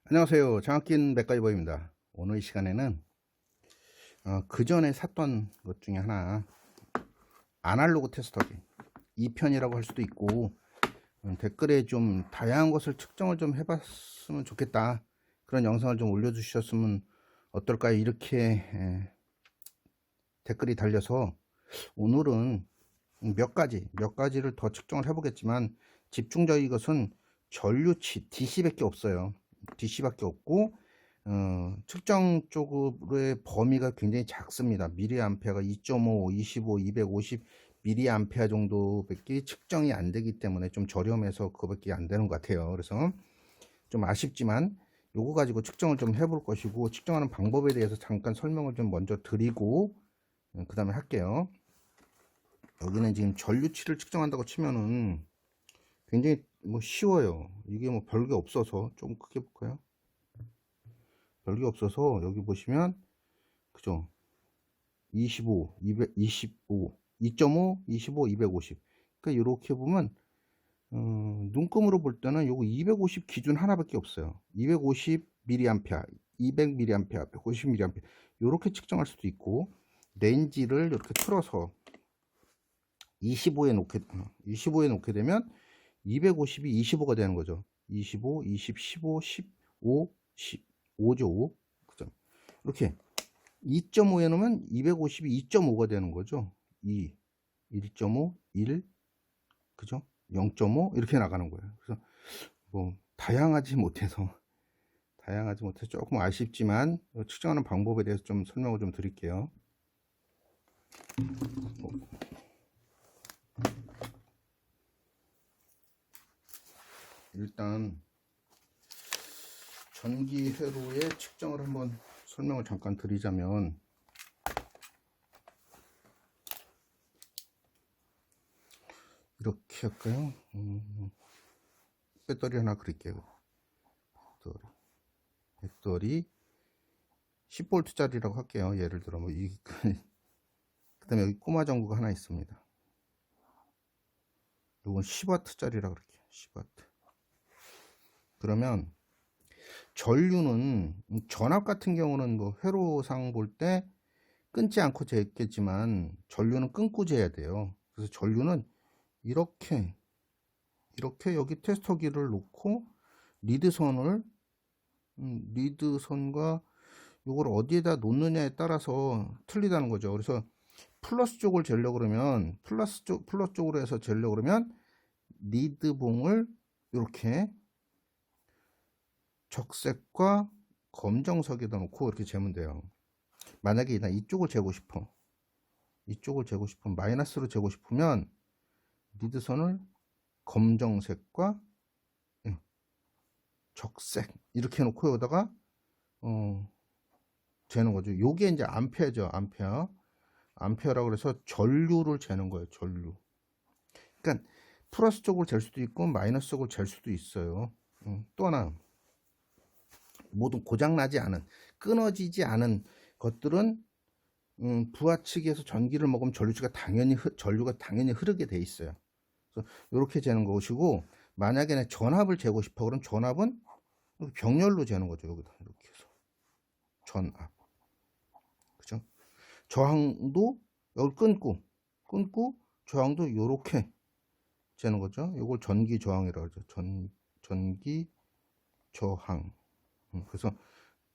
안녕하세요. 장학긴 맥가이버입니다. 오늘 이 시간에는 그 전에 샀던 것 중에 하나, 아날로그 테스터기 2편이라고 할 수도 있고, 댓글에 좀 다양한 것을 측정을 좀 해봤으면 좋겠다, 그런 영상을 좀 올려주셨으면 어떨까요? 이렇게 댓글이 달려서 오늘은 몇 가지를 더 측정을 해보겠지만, 집중적인 것은 전류치 DC밖에 없어요. DC밖에 없고, 측정 쪽의 범위가 굉장히 작습니다. 미리암페어가 2.5, 25, 250 미리암페어 정도밖에 측정이 안 되기 때문에 좀 저렴해서 그거밖에 안 되는 것 같아요. 그래서 좀 아쉽지만 요거 가지고 측정을 좀 해볼 것이고, 측정하는 방법에 대해서 잠깐 설명을 좀 먼저 드리고 그 다음에 할게요. 여기는 지금 전류치를 측정한다고 치면은 굉장히 뭐 쉬워요. 이게 뭐 별게 없어서, 좀 크게 볼까요? 별게 없어서 여기 보시면, 그죠? 25, 225, 2.5, 25, 250. 그러니까 이렇게 보면 눈금으로 볼 때는 요거 250 기준 하나밖에 없어요. 250 mA, 200 mA, 150 mA 이렇게 측정할 수도 있고, 렌즈를 이렇게 틀어서 25에 놓게 되면 250이 25가 되는 거죠. 25, 20, 15, 15, 15죠. 그죠? 이렇게 2.5에 놓으면 250이 2.5가 되는 거죠. 2, 1.5, 1, 그죠? 0.5 이렇게 나가는 거예요. 그래서 뭐 다양하지 못해서 조금 아쉽지만, 측정하는 방법에 대해서 좀 설명을 좀 드릴게요. 일단 전기 회로의 측정을 한번 설명을 잠깐 드리자면, 이렇게 할까요? 배터리 하나 그릴게요. 배터리 10V 짜리라고 할게요. 예를 들어 뭐 그 다음에 여기 꼬마 전구가 하나 있습니다. 이건 10W 짜리라고 그럴게요. 10W. 그러면 전류는, 전압 같은 경우는 뭐 회로상 볼 때 끊지 않고 재겠지만, 전류는 끊고 재야 돼요. 그래서 전류는 이렇게 여기 테스터기를 놓고 리드선과 이걸 어디에다 놓느냐에 따라서 틀리다는 거죠. 그래서 플러스 쪽을 재려고 그러면, 플러스 쪽으로 해서 재려고 그러면 리드봉을 이렇게 적색과 검정색에다 놓고 이렇게 재면 돼요. 만약에 나 이쪽을 재고 싶으면, 마이너스로 재고 싶으면 리드선을 검정색과 적색 이렇게 해놓고 여기다가 재는 거죠. 요게 이제 암페어죠. 암페어라고 그래서 전류를 재는 거예요. 전류. 그러니까 플러스 쪽을 잴 수도 있고 마이너스 쪽을 잴 수도 있어요. 또 하나, 모든 고장나지 않은, 끊어지지 않은 것들은 부하 측에서 전기를 먹으면 전류가 당연히 흐르게 돼 있어요. 그래서 이렇게 재는 것이고, 만약에 전압을 재고 싶어 그럼 전압은 병렬로 재는 거죠. 여기다 이렇게 해서 전압, 그죠? 저항도 여기 끊고 저항도 이렇게 재는 거죠. 이걸 전기 저항이라고 하죠. 전기 저항. 그래서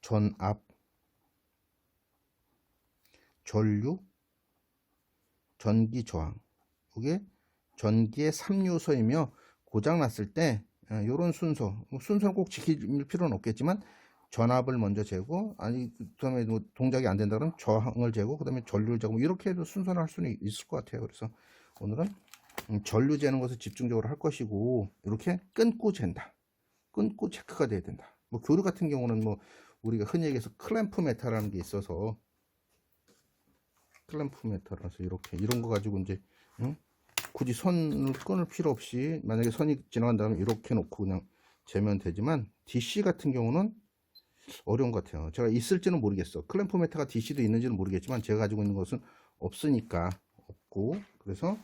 전압, 전류, 전기 저항. 이게 전기의 3요소이며, 고장 났을 때 이런 순서는 꼭 지킬 필요는 없겠지만, 전압을 먼저 재고, 그다음에 뭐 동작이 안 된다 그러면 저항을 재고, 그다음에 전류를 재고, 이렇게 해서 순서를 할 수는 있을 것 같아요. 그래서 오늘은 전류 재는 것을 집중적으로 할 것이고, 이렇게 끊고 잰다, 끊고 체크가 돼야 된다. 뭐 교류 같은 경우는 뭐 우리가 흔히 얘기해서 클램프 메타라는 게 있어서, 클램프 메타라서 이런 거 가지고 이제 굳이 선을 끊을 필요 없이, 만약에 선이 지나간다면 이렇게 놓고 그냥 재면 되지만, DC 같은 경우는 어려운 것 같아요. 제가 있을지는 모르겠어. 클램프 메타가 DC도 있는지는 모르겠지만, 제가 가지고 있는 것은 없고, 그래서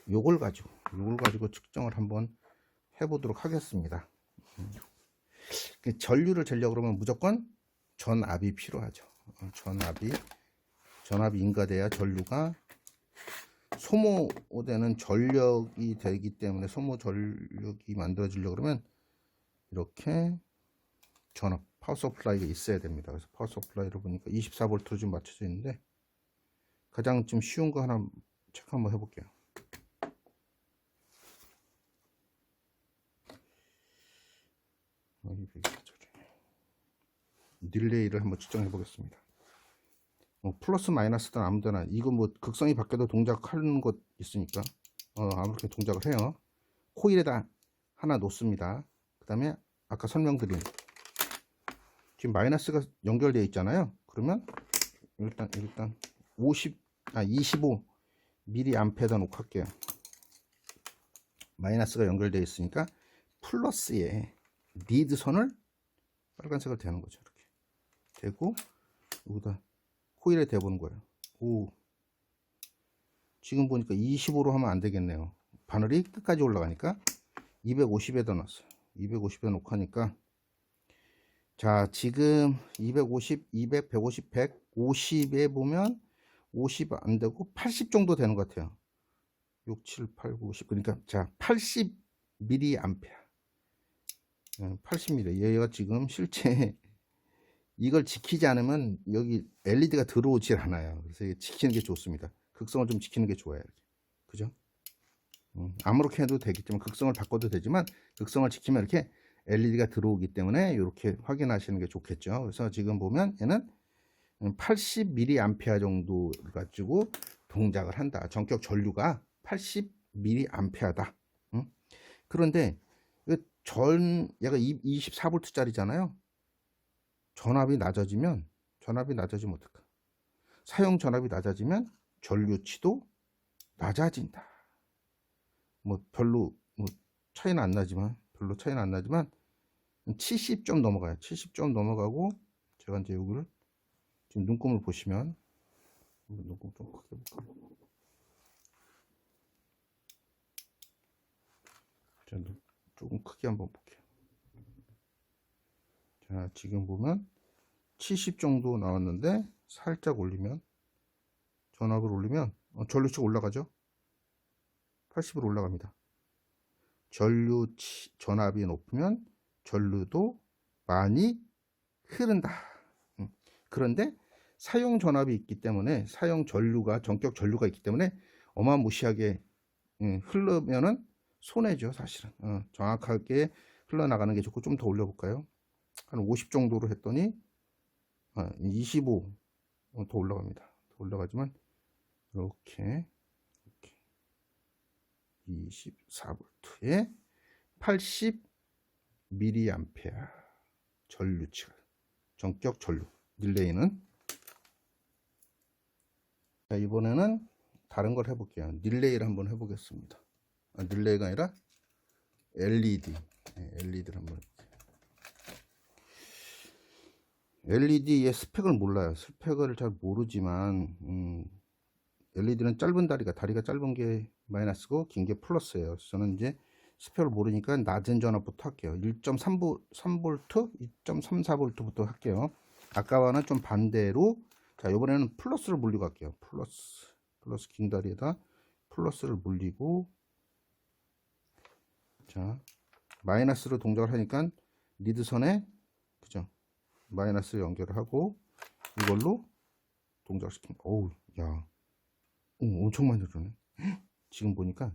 요걸 가지고 측정을 한번 해보도록 하겠습니다. 전류를 재려고 그러면 무조건 전압이 필요하죠. 전압이 인가돼야 전류가 소모되는 전력이 되기 때문에, 소모 전력이 만들어지려고 그러면 이렇게 전압 파워 서플라이가 있어야 됩니다. 그래서 파워 서플라이를 보니까 24V로 좀 맞춰져 있는데, 가장 좀 쉬운 거 하나 체크 한번 해볼게요. 릴레이를 한번 측정해 보겠습니다. 플러스 마이너스든 아무데나, 이거 뭐 극성이 바뀌어도 동작하는 것 있으니까 아무렇게 동작을 해요. 코일에다 하나 놓습니다. 그 다음에 아까 설명드린 지금 마이너스가 연결되어 있잖아요. 그러면 일단 25mA에다 놓고 할게요. 마이너스가 연결되어 있으니까 플러스에 리드선을 빨간색을 대는 거죠. 이렇게 대고 여기다 코일에 대보는 거예요. 오, 지금 보니까 25로 하면 안 되겠네요. 바늘이 끝까지 올라가니까 250에다 놨어요. 250에 놓고 하니까, 자, 지금 250, 200, 150, 150에 보면 50 안 되고 80 정도 되는 것 같아요. 6, 7, 8, 9, 10. 그러니까 자, 80mA. 80mA. 얘가 지금 실제 이걸 지키지 않으면 여기 LED가 들어오질 않아요. 그래서 지키는 게 좋습니다. 극성을 좀 지키는 게 좋아요. 그죠? 아무렇게 해도 되겠지만, 극성을 바꿔도 되지만, 극성을 지키면 이렇게 LED가 들어오기 때문에 이렇게 확인하시는 게 좋겠죠. 그래서 지금 보면 얘는 80mA 정도를 가지고 동작을 한다. 전격 전류가 80mA다. 그런데 얘가 24V 짜리잖아요. 전압이 낮아지면 어떨까? 사용 전압이 낮아지면 전류치도 낮아진다. 뭐 별로 차이는 안 나지만 70 좀 넘어가요. 70 좀 넘어가고, 제가 이제 여기를 지금 눈금을 보시면, 눈금 좀 크게 볼까요? 자, 조금 크게 한번 볼게요. 자, 지금 보면 70 정도 나왔는데, 살짝 올리면, 전압을 올리면 전류치가 올라가죠. 80으로 올라갑니다. 전압이 높으면 전류도 많이 흐른다. 그런데 사용 전압이 있기 때문에, 전격 전류가 있기 때문에 어마무시하게 흐르면은 손해죠, 사실은. 정확하게 흘러나가는 게 좋고, 좀 더 올려볼까요? 한 50 정도로 했더니 25 더 올라갑니다. 더 올라가지만 이렇게 24V에 80mA 전류치가, 전격 전류 릴레이는. 자, 이번에는 다른 걸 해볼게요. 릴레이를 한번 해보겠습니다. 릴레이가 아니라 LED. LED를 한번 해볼게요. LED의 스펙을 몰라요. 스펙을 잘 모르지만 LED는 짧은 다리가 짧은 게 마이너스고 긴 게 플러스예요. 그래서 저는 이제 스펙을 모르니까 낮은 전압부터 할게요. 1.3V, 2.34V부터 할게요. 아까와는 좀 반대로. 자, 이번에는 플러스를 물리고 할게요. 플러스 긴 다리에다 플러스를 물리고, 자, 마이너스로 동작을 하니까 리드선에, 그죠? 마이너스 연결을 하고 이걸로 동작시킵니다. 어우, 야, 엄청 많이 들어오네. 지금 보니까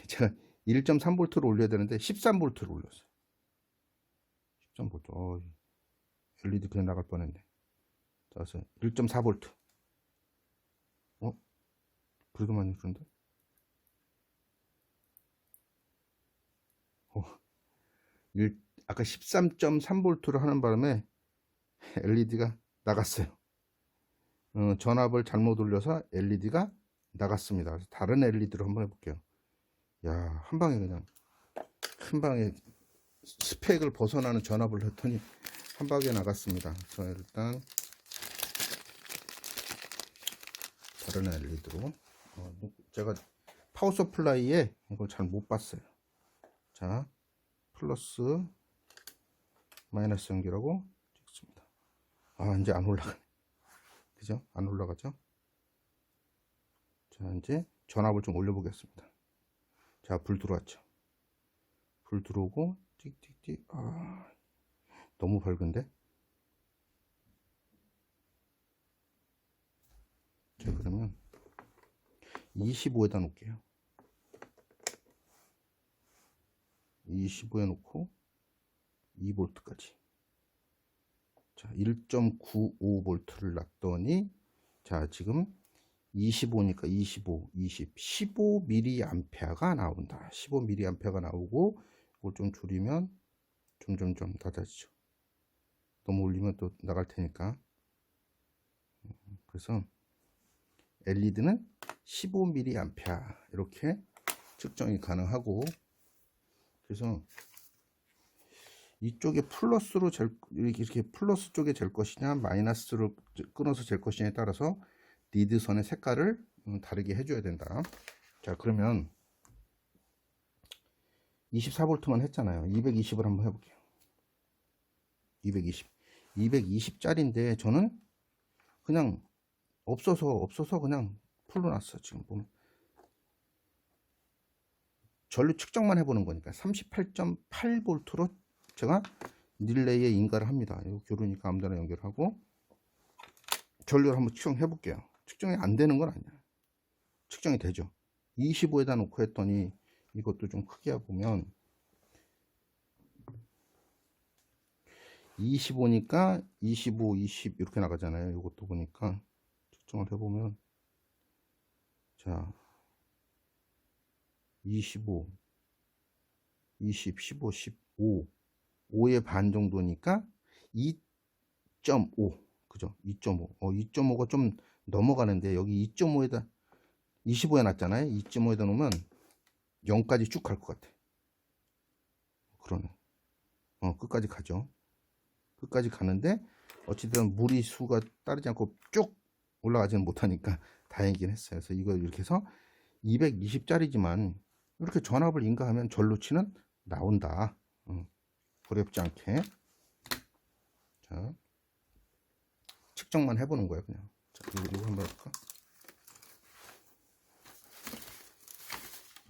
제가 1.3V를 올려야 되는데 13V를 올렸어요. 13V. LED 그냥 나갈 뻔했네. 그래서 1.4V. 그래도 많이 그런데? 아까 13.3V를 하는 바람에 LED가 나갔어요. 전압을 잘못 올려서 LED가 나갔습니다. 그래서 다른 LED로 한번 해볼게요. 야, 한 방에 스펙을 벗어나는 전압을 했더니 한 방에 나갔습니다. 그래서 일단 다른 LED로, 제가 파워 서플라이에 이걸 잘 못 봤어요. 자, 플러스 마이너스 연결하고 찍습니다. 아, 이제 안 올라가네. 그죠? 안 올라가죠? 자, 이제 전압을 좀 올려보겠습니다. 자, 불 들어왔죠? 불 들어오고, 띡띡띡. 아, 너무 밝은데? 자, 그러면 25에다 놓을게요. 25에 놓고 2V까지. 자, 1.95V를 놨더니, 자, 지금 25니까 25, 20, 15mA가 나온다. 15mA가 나오고, 이걸 좀 줄이면 점점점 낮아지죠. 너무 올리면 또 나갈 테니까. 그래서 LED는 15mA 이렇게 측정이 가능하고, 그래서 이쪽에 플러스로 이렇게 플러스 쪽에 잴 것이냐 마이너스로 끊어서 잴 것이냐에 따라서 리드선의 색깔을 다르게 해줘야 된다. 자, 그러면 24V만 했잖아요. 220을 한번 해볼게요. 220짜리인데 저는 그냥 없어서 그냥 풀로 놨어. 지금 보면 전류 측정만 해보는 거니까 38.8V로 제가 릴레이에 인가를 합니다. 이거 교류니까 아무데나 연결하고 전류를 한번 측정해 볼게요. 측정이 안 되는 건 아니야. 측정이 되죠. 25에다 놓고 했더니 이것도 좀 크게 해보면 25니까 25, 20 이렇게 나가잖아요. 이것도 보니까 측정을 해보면 자 25, 20, 15, 15 5의 반 정도니까 2.5 그죠? 2.5 2.5가 좀 넘어가는데 여기 2.5에다 25에 놨잖아요. 2.5에다 놓으면 0까지 쭉 갈 것 같아. 그러네. 끝까지 가죠. 끝까지 가는데 어찌든 무리 수가 따르지 않고 쭉 올라가지는 못하니까 다행이긴 했어요. 그래서 이걸 이렇게 해서 220짜리지만 이렇게 전압을 인가하면 전루치는 나온다. 어렵지 않게. 자, 측정만 해보는 거예요, 그냥. 자, 이거 한번 해볼까?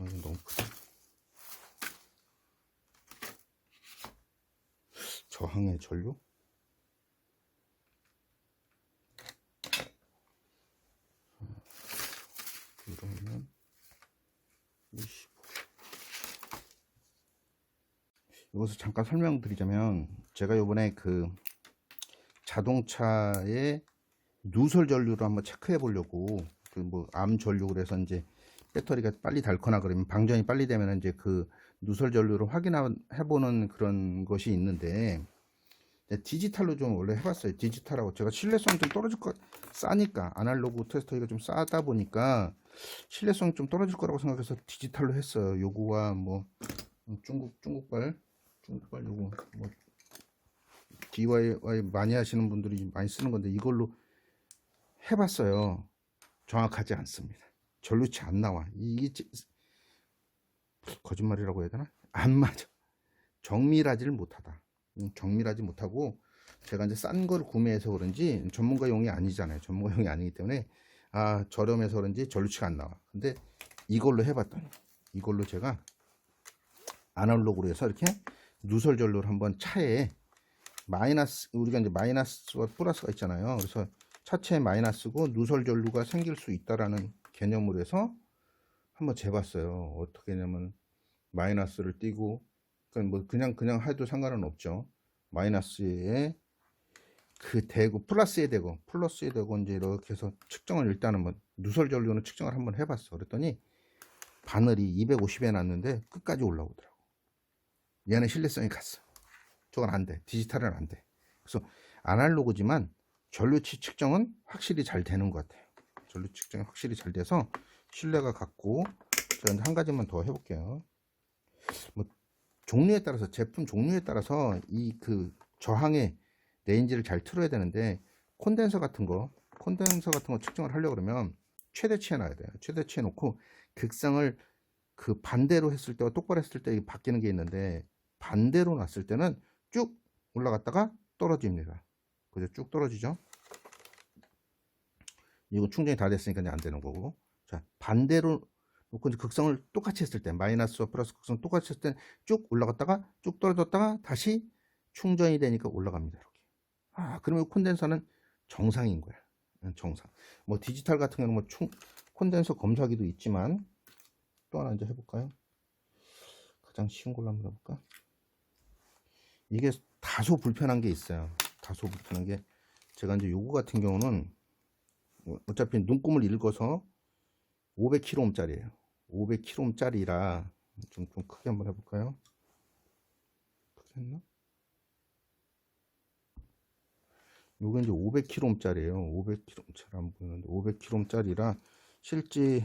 이거 너무 크다. 저항의 전류. 그러면 25. 이것을 잠깐 설명드리자면 제가 요번에 그 자동차의 누설 전류를 한번 체크해 보려고 그 뭐 암 전류 그래서 이제 배터리가 빨리 닳거나 그러면 방전이 빨리 되면 이제 그 누설 전류를 확인해 보는 그런 것이 있는데 디지털로 좀 원래 해봤어요. 디지털하고 제가 신뢰성이 좀 떨어질 것 싸니까 아날로그 테스터기가 좀 싸다 보니까 신뢰성이 좀 떨어질 거라고 생각해서 디지털로 했어요. 요거와 뭐 중국발 요거 뭐 DIY 많이 하시는 분들이 많이 쓰는 건데 이걸로 해봤어요. 정확하지 않습니다. 전류치 안 나와. 이게 거짓말이라고 해야 되나? 안 맞아. 정밀하지를 못하다. 정밀하지 못하고 제가 이제 싼 걸 구매해서 그런지 전문가용이 아니잖아요. 전문가용이 아니기 때문에 저렴해서 그런지 전류치가 안 나와. 근데 이걸로 해봤더니 이걸로 제가 아날로그로 해서 이렇게 누설 전류를 한번 차에 마이너스 우리가 이제 마이너스와 플러스가 있잖아요. 그래서 차체에 마이너스고 누설 전류가 생길 수 있다라는 개념으로 해서 한번 재봤어요. 어떻게 하냐면 마이너스를 띄고 뭐 그냥 해도 상관은 없죠. 마이너스에 그 대고 플러스에 대고 이제 이렇게 해서 측정을 일단은 뭐 누설 전류는 측정을 한번 해봤어. 그랬더니 바늘이 250에 놨는데 끝까지 올라오더라고. 얘는 신뢰성이 갔어. 저건 안 돼. 디지털은 안 돼. 그래서 아날로그지만 전류치 측정은 확실히 잘 되는 것 같아요. 전류 측정이 확실히 잘 돼서 신뢰가 갔고 제가 한 가지만 더 해볼게요. 뭐 종류에 따라서 제품 종류에 따라서 이 그 저항의 레인지를 잘 틀어야 되는데 콘덴서 같은 거 측정을 하려고 그러면 최대치에 놔야 돼요. 최대치에 놓고 극성을 그 반대로 했을 때와 똑바로 했을 때 바뀌는 게 있는데 반대로 놨을 때는 쭉 올라갔다가 떨어집니다. 그죠? 쭉 떨어지죠. 이거 충전이 다 됐으니까 이제 안 되는 거고. 자, 반대로 놓고 이제 극성을 똑같이 했을 때, 마이너스와 플러스 극성 똑같이 했을 때 쭉 올라갔다가 쭉 떨어졌다가 다시 충전이 되니까 올라갑니다. 이렇게. 그러면 콘덴서는 정상인 거야. 정상. 뭐 디지털 같은 경우는 뭐 콘덴서 검사기도 있지만, 또 하나 이제 해볼까요? 가장 쉬운 걸로 한번 해볼까? 이게 다소 불편한 게 있어요. 다소 불편한 게, 제가 이제 요거 같은 경우는 어차피 눈금을 읽어서 500kΩ짜리예요. 500kΩ짜리라 좀 크게 한번 해볼까요? 크게 했나? 요게 이제 500kΩ짜리예요. 500kΩ 잘 안 보이는데 500kΩ짜리라 실제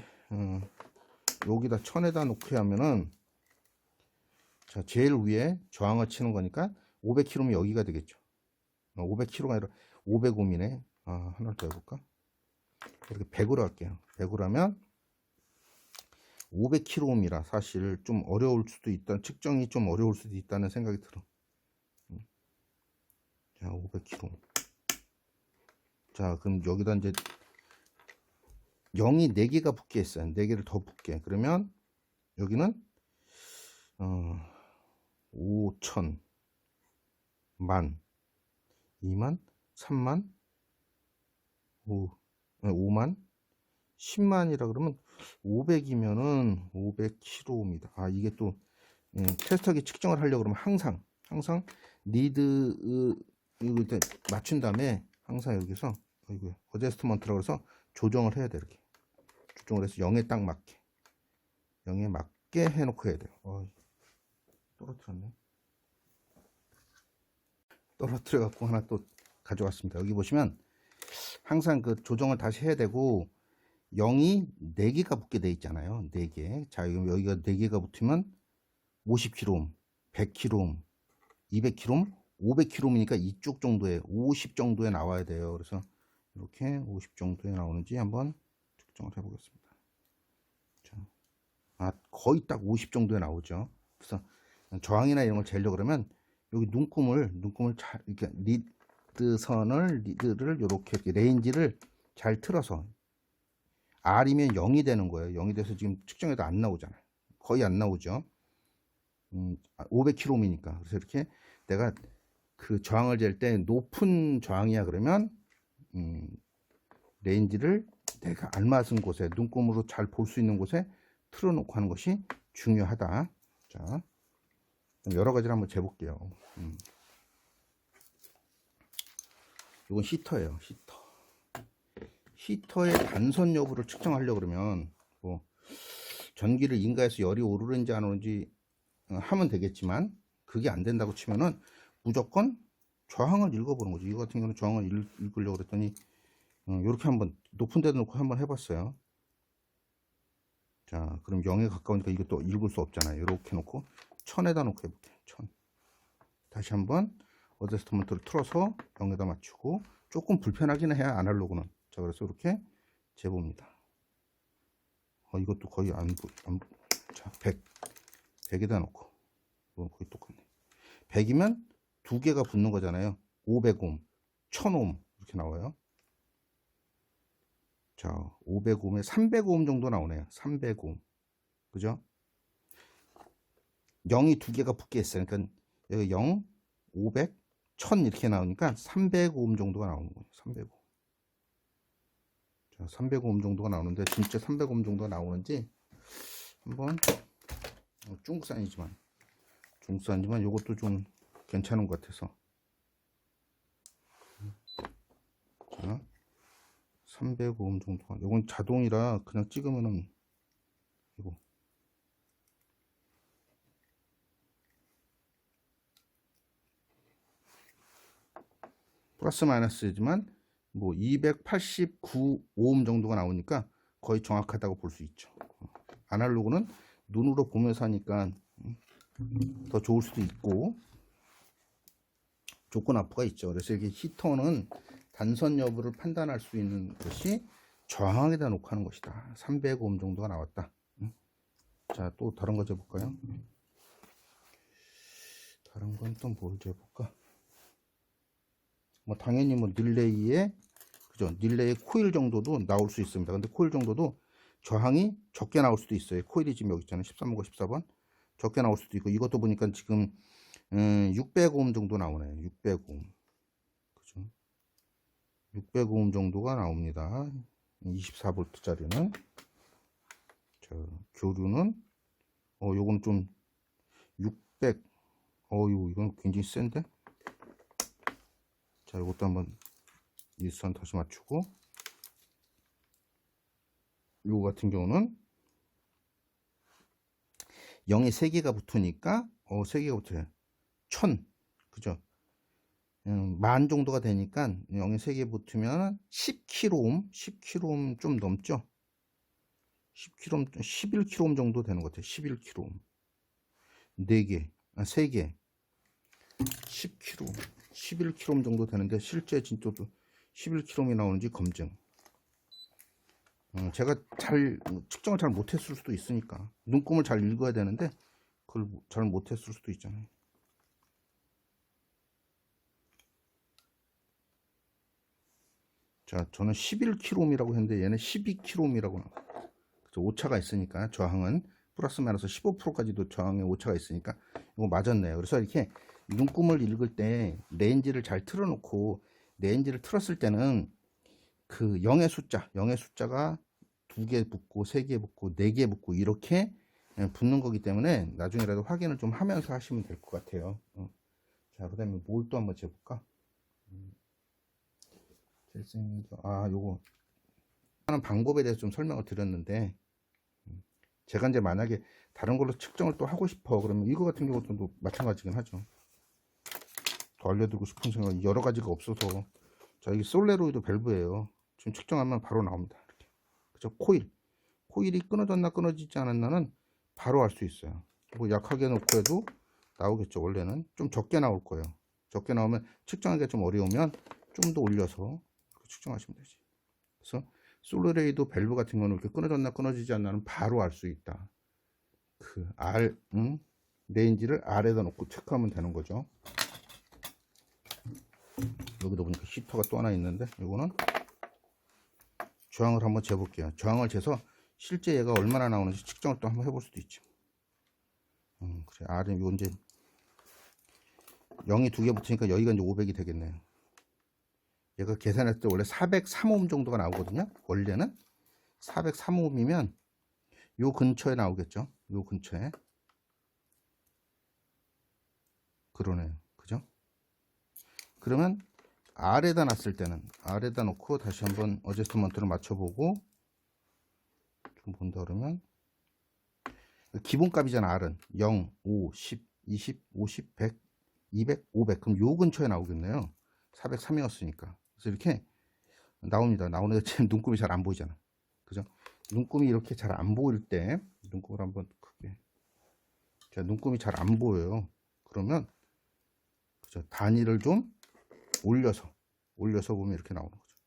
여기다 천에다 놓게 하면은, 자, 제일 위에 저항을 치는 거니까 500kΩ면 여기가 되겠죠. 500kΩ가 아니라 500옴이네. 하나 더 해볼까? 이렇게 100으로 할게요. 100으로 하면 500kΩ이라 사실 좀 어려울 수도 있다, 측정이 좀 어려울 수도 있다는 생각이 들어. 자, 500kΩ. 자, 그럼 여기다 이제 0이 4개가 붙게 했어요. 4개를 더 붙게. 그러면 여기는 5천, 만, 2만, 3만, 5만, 10만이라 그러면 500이면은 500kΩ입니다. 이게 또 테스터기 측정을 하려고 그러면 항상 리드 이거 맞춘 다음에 항상 여기서 어제스트먼트라고 해서 조정을 해야 돼. 이렇게 조정을 해서 0에 딱 맞게, 0에 맞게 해놓고 해야 돼요. 떨어뜨렸네. 떨어뜨려 갖고 하나 또 가져왔습니다. 여기 보시면 항상 그 조정을 다시 해야 되고, 0이 4개가 붙게 돼 있잖아요. 4개. 자, 여기가 4개가 붙으면 50kΩ, 100kΩ, 200kΩ, 500kΩ이니까 이쪽 정도에 50 정도에 나와야 돼요. 그래서 이렇게 50 정도에 나오는지 한번 측정을 해 보겠습니다. 자, 거의 딱 50 정도에 나오죠. 그래서 저항이나 이런 걸 재려고 그러면 여기 눈금을 잘 이렇게 리드를 이렇게 레인지를 잘 틀어서, R이면 0이 되는 거예요. 0이 돼서 지금 측정해도 안 나오잖아요. 거의 안 나오죠. 500kΩ이니까. 그래서 이렇게 내가 그 저항을 잴 때 높은 저항이야 그러면 레인지를 내가 알맞은 곳에, 눈금으로 잘 볼 수 있는 곳에 틀어놓고 하는 것이 중요하다. 자, 여러 가지를 한번 재볼게요. 이건 히터예요. 히터의 단선 여부를 측정하려고 그러면 뭐 전기를 인가해서 열이 오르는지 안 오르는지 하면 되겠지만, 그게 안 된다고 치면은 무조건 저항을 읽어보는 거죠. 이거 같은 경우는 저항을 읽으려고 그랬더니 이렇게 한번 높은 데다 놓고 한번 해봤어요. 자, 그럼 0에 가까우니까 이것도 읽을 수 없잖아요. 이렇게 놓고 1000에다 놓고 해볼게요. 1000. 다시 한번 어드저스트먼트를 틀어서 0에다 맞추고, 조금 불편하긴 해야 아날로그는. 자, 그래서 이렇게 재봅니다. 이것도 거의 자, 100에다 놓고, 이건 거의 똑같네. 100이면 2개가 붙는 거잖아요. 500옴, 1000옴 이렇게 나와요. 자, 500옴에 300옴 정도 나오네요. 300옴. 그죠? 0이 2개가 붙게 했어요. 그러니까 여기 0, 500, 1000 이렇게 나오니까 300옴 정도가 나오는 거예요. 300옴. 자, 300옴 정도가 나오는데, 진짜 300옴 정도가 나오는지 한번, 중국산이지만 이것도 좀 괜찮은 것 같아서. 자, 305옴 정도가, 이건 자동이라 그냥 찍으면은 이거 플러스 마이너스지만 뭐 289옴 정도가 나오니까 거의 정확하다고 볼 수 있죠. 아날로그는 눈으로 보면서 하니까 더 좋을 수도 있고 조건 앞부가 있죠. 그래서 이게 히터는 단선 여부를 판단할 수 있는 것이 저항에다 놓고 하는 것이다. 300옴 정도가 나왔다. 자, 또 다른 거 재볼까요? 다른 건 또 뭘 재볼까? 뭐 당연히 뭐 릴레이에 그죠? 릴레이 코일 정도도 나올 수 있습니다. 근데 코일 정도도 저항이 적게 나올 수도 있어요. 코일이 지금 여기 있잖아요. 13번과 14번. 적게 나올 수도 있고, 이것도 보니까 지금 600오hm 정도 나오네요. 600오hm. 그죠? 600오hm 정도가 나옵니다. 24V짜리는. 자, 교류는 요건 좀 600. 이건 굉장히 센데. 자, 이것도 한번 일선 다시 맞추고, 요거 같은 경우는 0에 3개가 붙으니까 3개가 붙어요. 1000, 그죠? 10,000 정도가 되니까 0에 3개 붙으면 10kΩ, 10kΩ 좀 넘죠? 10kΩ, 11kΩ 정도 되는 것 같아요. 11kΩ. 4개, 3개. 10kΩ, 11kΩ 정도 되는데, 실제 진짜도 11kΩ이 나오는지 검증. 제가 잘 측정을 잘 못했을 수도 있으니까, 눈금을 잘 읽어야 되는데 그걸 잘 못했을 수도 있잖아요. 자, 저는 11kΩ이라고 했는데 얘는 12kΩ이라고 나와요. 오차가 있으니까, 저항은 플러스 마이너스 15%까지도 저항에 오차가 있으니까 이거 맞았네요. 그래서 이렇게 눈금을 읽을 때 레인지를 잘 틀어놓고, 레인지를 틀었을 때는 그 0의 숫자가 2개 붙고 3개 붙고 4개 붙고 이렇게 붙는 거기 때문에 나중에라도 확인을 좀 하면서 하시면 될 것 같아요. 자, 그 다음에 뭘 또 한번 재볼까? 요거 하는 방법에 대해서 좀 설명을 드렸는데, 제가 이제 만약에 다른 걸로 측정을 또 하고 싶어 그러면 이거 같은 경우도 또 마찬가지긴 하죠. 더 알려드리고 싶은 생각이 여러 가지가 없어서. 자, 이게 솔레로이드 밸브예요. 지금 측정하면 바로 나옵니다. 이렇게. 그죠? 코일이 끊어졌나 끊어지지 않았나는 바로 알 수 있어요. 뭐 약하게 놓고 해도 나오겠죠. 원래는 좀 적게 나올 거예요. 적게 나오면 측정하기가 좀 어려우면 좀 더 올려서 측정하시면 되지. 그래서 솔레로이드 밸브 같은 경우는 이렇게 끊어졌나 끊어지지 않나는 바로 알 수 있다. 그 레인지를 R에다 놓고 체크하면 되는 거죠. 여기도 보니까 히터가 또 하나 있는데, 이거는 저항을 한번 재볼게요. 저항을 재서 실제 얘가 얼마나 나오는지 측정을 또 한번 해볼 수도 있죠. 그래, R은 요 이제 0이 2개 붙으니까 여기가 이제 500이 되겠네요. 얘가 계산했을 때 원래 403오hm 정도가 나오거든요. 원래는 403ohm이면 요 근처에 나오겠죠. 요 근처에. 그러네요. 그죠? 그러면 R에다 놨을 때는, R에다 놓고 다시 한번 어저스트먼트를 맞춰보고 좀 본다 그러면, 기본값이잖아. R은 0, 5, 10, 20, 50, 100, 200, 500. 그럼 요 근처에 나오겠네요. 403이었으니까. 그래서 이렇게 나옵니다. 나오는데 지금 눈금이 잘 안 보이잖아. 그죠? 눈금이 이렇게 잘 안 보일 때, 눈금을 한번 크게. 자, 눈금이 잘 안 보여요. 그러면, 그죠? 단위를 좀 올려서 보면 이렇게 나오는 거죠.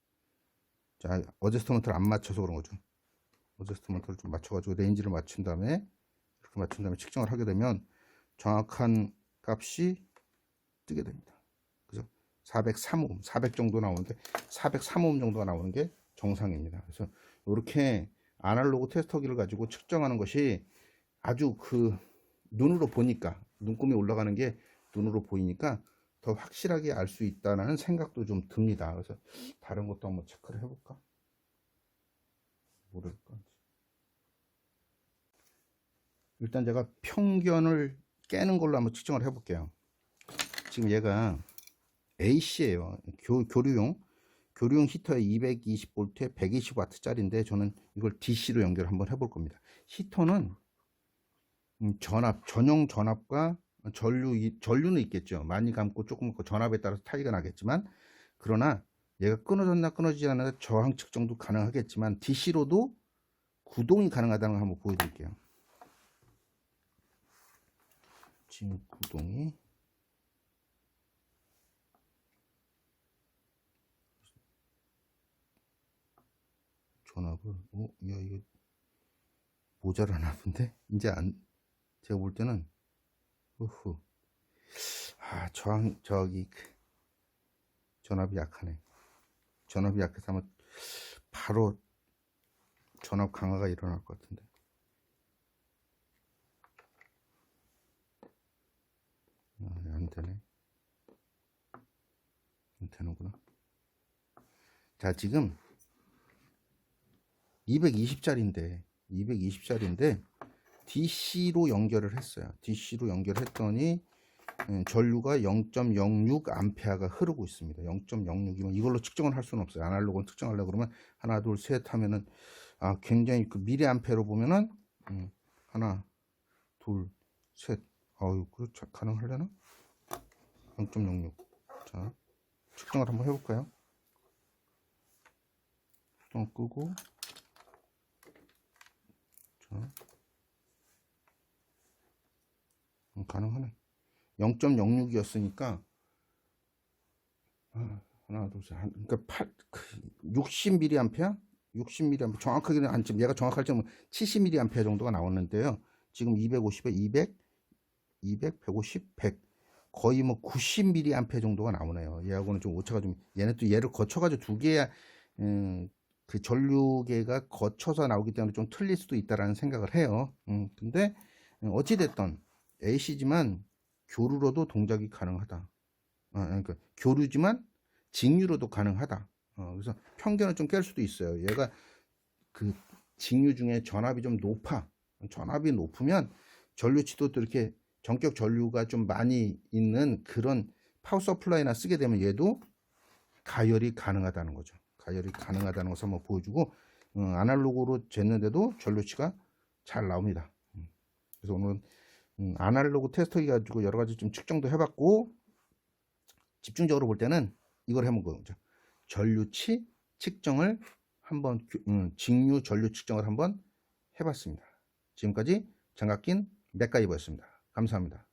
자, 어저스트먼트를 안 맞춰서 그런 거죠. 어저스트먼트를 좀 맞춰가지고 레인지를 맞춘 다음에, 이렇게 맞춘 다음에 측정을 하게 되면 정확한 값이 뜨게 됩니다. 그죠? 403오hm, 400 정도 나오는데 403오hm 정도가 나오는 게 정상입니다. 그래서 이렇게 아날로그 테스터기를 가지고 측정하는 것이 아주 눈으로 보니까, 눈금이 올라가는 게 눈으로 보이니까 더 확실하게 알 수 있다는 생각도 좀 듭니다. 그래서 다른 것도 한번 체크를 해볼까? 모를까? 일단 제가 평균을 깨는 걸로 한번 측정을 해볼게요. 지금 얘가 AC예요. 교류용 히터에 220V에 120W짜리인데 저는 이걸 DC로 연결 한번 해볼 겁니다. 히터는 전용 전압과 전류는 있겠죠. 많이 감고 조금 전압에 따라서 차이가 나겠지만, 그러나 얘가 끊어졌나 끊어지지 않나 저항 측정도 가능하겠지만 DC로도 구동이 가능하다는 걸 한번 보여드릴게요. 지금 구동이 전압을 야, 이거 모자라나 본데? 이제 제가 볼 때는 저항 전압이 약하네. 전압이 약해서 아마 바로 전압 강화가 일어날 것 같은데. 안 되네. 안 되는구나. 자, 지금 220짜리인데 DC로 연결을 했어요. DC로 연결했더니 전류가 0.06 암페어가 흐르고 있습니다. 0.06이면 이걸로 측정을 할 수는 없어요. 아날로그는 측정하려고 그러면 하나, 둘, 셋 하면은 굉장히 그 미리 암페어로 보면은 하나, 둘, 셋. 그렇죠. 가능하려나? 0.06. 자, 측정을 한번 해볼까요? 끄고. 자, 가능하네. 0.06이었으니까 하나, 둘, 셋. 그러니까 60mA? 60mA 정확하게는 안 지금 얘가 정확할지는 70mA 정도가 나왔는데요. 지금 250에 200, 150, 100 거의 뭐 90mA 정도가 나오네요. 얘하고는 좀 오차가 좀 얘네 또 얘를 거쳐가지고 두 개야 그 전류계가 거쳐서 나오기 때문에 좀 틀릴 수도 있다라는 생각을 해요. 근데 어찌됐든 AC지만 교류로도 동작이 가능하다. 그러니까 교류지만 직류로도 가능하다. 그래서 편견을 좀 깰 수도 있어요. 얘가 그 직류 중에 전압이 좀 높아. 전압이 높으면 전류치도 또 이렇게 전격 전류가 좀 많이 있는 그런 파워 서플라이나 쓰게 되면 얘도 가열이 가능하다는 거죠. 가열이 가능하다는 것을 한번 보여주고 아날로그로 쟀는데도 전류치가 잘 나옵니다. 그래서 오늘은 아날로그 테스터기 가지고 여러 가지 좀 측정도 해봤고 집중적으로 볼 때는 이걸 해본 거죠. 전류치 측정을 한번 직류 전류 측정을 한번 해봤습니다. 지금까지 장갑 낀 맥가이버였습니다. 감사합니다.